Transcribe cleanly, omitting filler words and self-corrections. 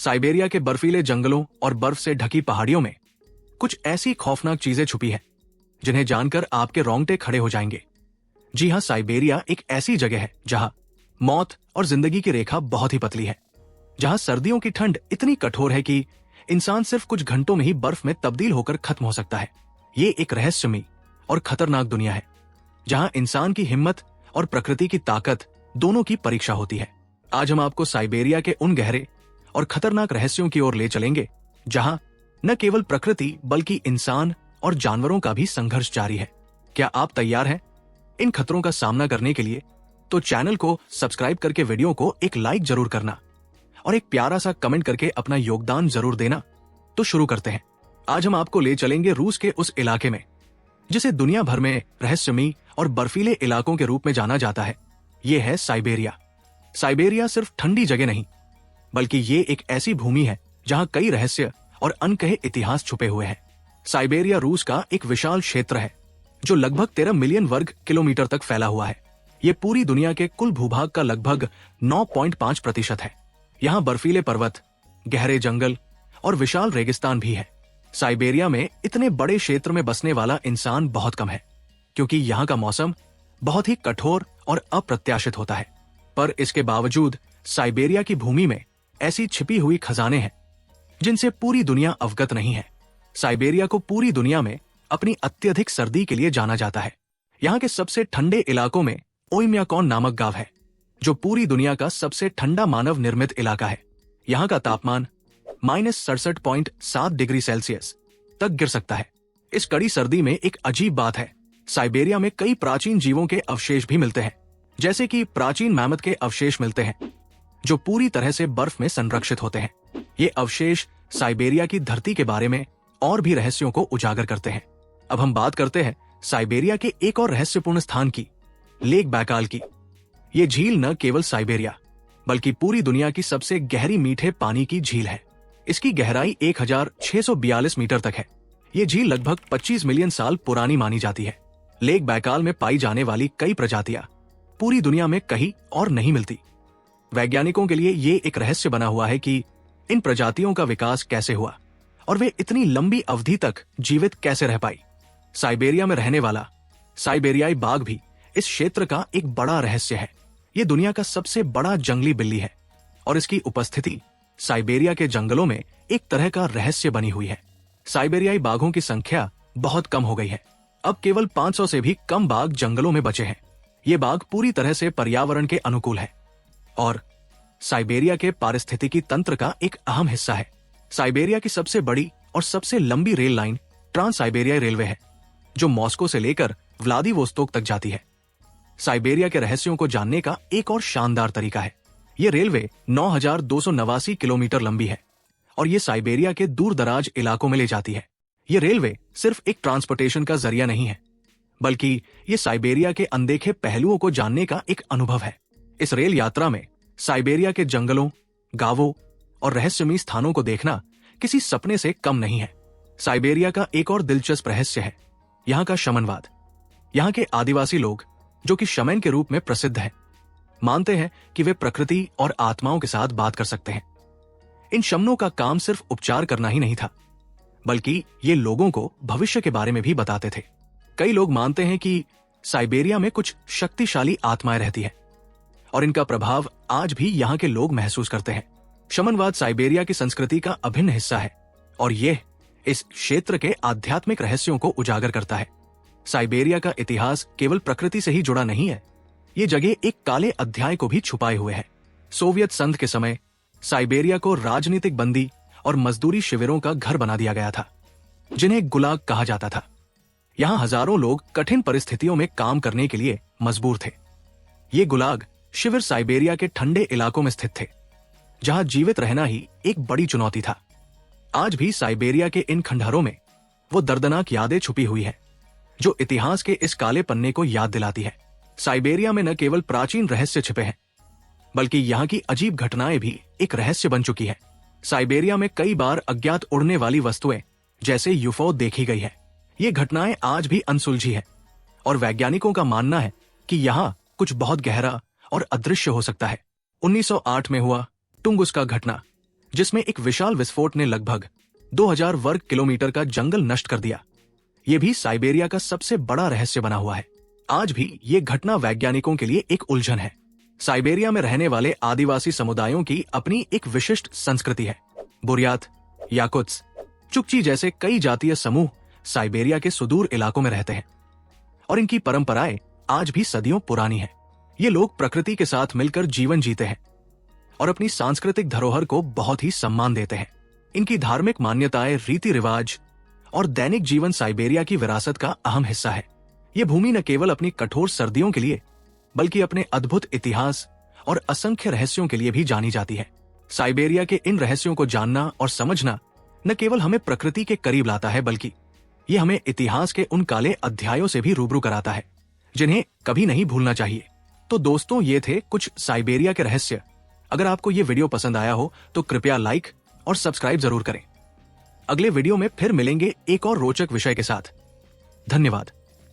Siberia के बर्फीले जंगलों और बर्फ से ढकी पहाड़ियों में कुछ ऐसी खौफनाक चीजें छुपी हैं जिन्हें जानकर आपके रोंगटे खड़े हो जाएंगे। जी हां, साइबेरिया एक ऐसी जगह है जहां मौत और जिंदगी की रेखा बहुत ही पतली है, जहां सर्दियों की ठंड इतनी कठोर है कि इंसान सिर्फ कुछ घंटों में ही बर्फ में तब्दील होकर खत्म हो सकता है। ये एक रहस्यमयी और खतरनाक दुनिया है जहां इंसान की हिम्मत और प्रकृति की ताकत दोनों की परीक्षा होती है। आज हम आपको साइबेरिया के उन गहरे और खतरनाक रहस्यों की ओर ले चलेंगे जहां न केवल प्रकृति बल्कि इंसान और जानवरों का भी संघर्ष जारी है। क्या आप तैयार हैं इन खतरों का सामना करने के लिए? तो चैनल को सब्सक्राइब करके वीडियो को एक लाइक जरूर करना और एक प्यारा सा कमेंट करके अपना योगदान जरूर देना। तो शुरू करते हैं। आज हम आपको ले चलेंगे रूस के उस इलाके में जिसे दुनिया भर में रहस्यमयी और बर्फीले इलाकों के रूप में जाना जाता है। ये है साइबेरिया। साइबेरिया सिर्फ ठंडी जगह नहीं बल्कि ये एक ऐसी भूमि है जहां कई रहस्य और अनकहे इतिहास छुपे हुए हैं। साइबेरिया रूस का एक विशाल क्षेत्र है जो लगभग 13 मिलियन वर्ग किलोमीटर तक फैला हुआ है। ये पूरी दुनिया के कुल भूभाग का लगभग 9.5% है। यहाँ बर्फीले पर्वत, गहरे जंगल और विशाल रेगिस्तान भी है। साइबेरिया में इतने बड़े क्षेत्र में बसने वाला इंसान बहुत कम है क्योंकि यहाँ का मौसम बहुत ही कठोर और अप्रत्याशित होता है। पर इसके बावजूद साइबेरिया की भूमि में ऐसी छिपी हुई खजाने हैं जिनसे पूरी दुनिया अवगत नहीं है। साइबेरिया को पूरी दुनिया में अपनी अत्यधिक सर्दी के लिए जाना जाता है। यहाँ के सबसे ठंडे इलाकों में ओइम्याकॉन नामक गांव है जो पूरी दुनिया का सबसे ठंडा मानव निर्मित इलाका है। यहाँ का तापमान -67.7 डिग्री सेल्सियस तक गिर सकता है। इस कड़ी सर्दी में एक अजीब बात है, साइबेरिया में कई प्राचीन जीवों के अवशेष भी मिलते हैं, जैसे कि प्राचीन मैमथ के अवशेष मिलते हैं जो पूरी तरह से बर्फ में संरक्षित होते हैं। ये अवशेष साइबेरिया की धरती के बारे में और भी रहस्यों को उजागर करते हैं। अब हम बात करते हैं साइबेरिया के एक और रहस्यपूर्ण स्थान की, लेक बैकाल की। ये झील न केवल साइबेरिया बल्कि पूरी दुनिया की सबसे गहरी मीठे पानी की झील है। इसकी गहराई 1642 मीटर तक है। ये झील लगभग 25 मिलियन साल पुरानी मानी जाती है। लेक बैकाल में पाई जाने वाली कई प्रजातियां पूरी दुनिया में कहीं और नहीं मिलती। वैज्ञानिकों के लिए ये एक रहस्य बना हुआ है कि इन प्रजातियों का विकास कैसे हुआ और वे इतनी लंबी अवधि तक जीवित कैसे रह पाई। साइबेरिया में रहने वाला साइबेरियाई बाघ भी इस क्षेत्र का एक बड़ा रहस्य है। ये दुनिया का सबसे बड़ा जंगली बिल्ली है और इसकी उपस्थिति साइबेरिया के जंगलों में एक तरह का रहस्य बनी हुई है। साइबेरियाई बाघों की संख्या बहुत कम हो गई है। अब केवल 500 से भी कम बाघ जंगलों में बचे हैं। ये बाघ पूरी तरह से पर्यावरण के अनुकूल है और साइबेरिया के पारिस्थितिकी तंत्र का एक अहम हिस्सा है। साइबेरिया की सबसे बड़ी और सबसे लंबी रेल लाइन ट्रांस साइबेरियाई रेलवे है जो मॉस्को से लेकर व्लादिवोस्तोक तक जाती है। साइबेरिया के रहस्यों को जानने का एक और शानदार तरीका है। ये रेलवे 9289 किलोमीटर लंबी है और ये साइबेरिया के दूर दराज इलाकों में ले जाती है। ये रेलवे सिर्फ एक ट्रांसपोर्टेशन का जरिया नहीं है बल्कि ये साइबेरिया के अनदेखे पहलुओं को जानने का एक अनुभव है। इस रेल यात्रा में साइबेरिया के जंगलों, गांवों और रहस्यमयी स्थानों को देखना किसी सपने से कम नहीं है। साइबेरिया का एक और दिलचस्प रहस्य है यहाँ का शमनवाद। यहाँ के आदिवासी लोग, जो कि शमन के रूप में प्रसिद्ध हैं, मानते हैं कि वे प्रकृति और आत्माओं के साथ बात कर सकते हैं। इन शमनों का काम सिर्फ उपचार करना ही नहीं था बल्कि ये लोगों को भविष्य के बारे में भी बताते थे। कई लोग मानते हैं कि साइबेरिया में कुछ शक्तिशाली आत्माएं रहती है और इनका प्रभाव आज भी यहाँ के लोग महसूस करते हैं। शमनवाद साइबेरिया की संस्कृति का अभिन्न हिस्सा है और यह इस क्षेत्र के आध्यात्मिक रहस्यों को उजागर करता है। साइबेरिया का इतिहास केवल प्रकृति से ही जुड़ा नहीं है, ये जगह एक काले अध्याय को भी छुपाए हुए है। सोवियत संघ के समय साइबेरिया को राजनीतिक बंदी और मजदूरी शिविरों का घर बना दिया गया था जिन्हें गुलाग कहा जाता था। यहाँ हजारों लोग कठिन परिस्थितियों में काम करने के लिए मजबूर थे। ये गुलाग शिविर साइबेरिया के ठंडे इलाकों में स्थित थे जहां जीवित रहना ही एक बड़ी चुनौती था। आज भी साइबेरिया के इन खंडहरों में वो दर्दनाक यादें छुपी हुई है जो इतिहास के इस काले पन्ने को याद दिलाती है। साइबेरिया में न केवल प्राचीन रहस्य छिपे हैं बल्कि यहाँ की अजीब घटनाएं भी एक रहस्य बन चुकी है। साइबेरिया में कई बार अज्ञात उड़ने वाली वस्तुएं जैसे यूफो देखी गई है। ये घटनाएं आज भी अनसुलझी है और वैज्ञानिकों का मानना है कि यहाँ कुछ बहुत गहरा और अदृश्य हो सकता है। 1908 में हुआ टुंगुस्का घटना जिसमें एक विशाल विस्फोट ने लगभग 2000 वर्ग किलोमीटर का जंगल नष्ट कर दिया। ये भी साइबेरिया का सबसे बड़ा रहस्य बना हुआ है। आज भी ये घटना वैज्ञानिकों के लिए एक उलझन है। साइबेरिया में रहने वाले आदिवासी समुदायों की अपनी एक विशिष्ट संस्कृति है। बुर्यात, याकुत्स, चुकची जैसे कई जातीय समूह साइबेरिया के सुदूर इलाकों में रहते हैं और इनकी परंपराएं आज भी सदियों पुरानी है। ये लोग प्रकृति के साथ मिलकर जीवन जीते हैं और अपनी सांस्कृतिक धरोहर को बहुत ही सम्मान देते हैं। इनकी धार्मिक मान्यताएं, रीति रिवाज और दैनिक जीवन साइबेरिया की विरासत का अहम हिस्सा है। ये भूमि न केवल अपनी कठोर सर्दियों के लिए बल्कि अपने अद्भुत इतिहास और असंख्य रहस्यों के लिए भी जानी जाती है। साइबेरिया के इन रहस्यों को जानना और समझना न केवल हमें प्रकृति के करीब लाता है बल्कि ये हमें इतिहास के उन काले अध्यायों से भी रूबरू कराता है जिन्हें कभी नहीं भूलना चाहिए। तो दोस्तों, ये थे कुछ साइबेरिया के रहस्य। अगर आपको ये वीडियो पसंद आया हो तो कृपया लाइक और सब्सक्राइब जरूर करें। अगले वीडियो में फिर मिलेंगे एक और रोचक विषय के साथ। धन्यवाद।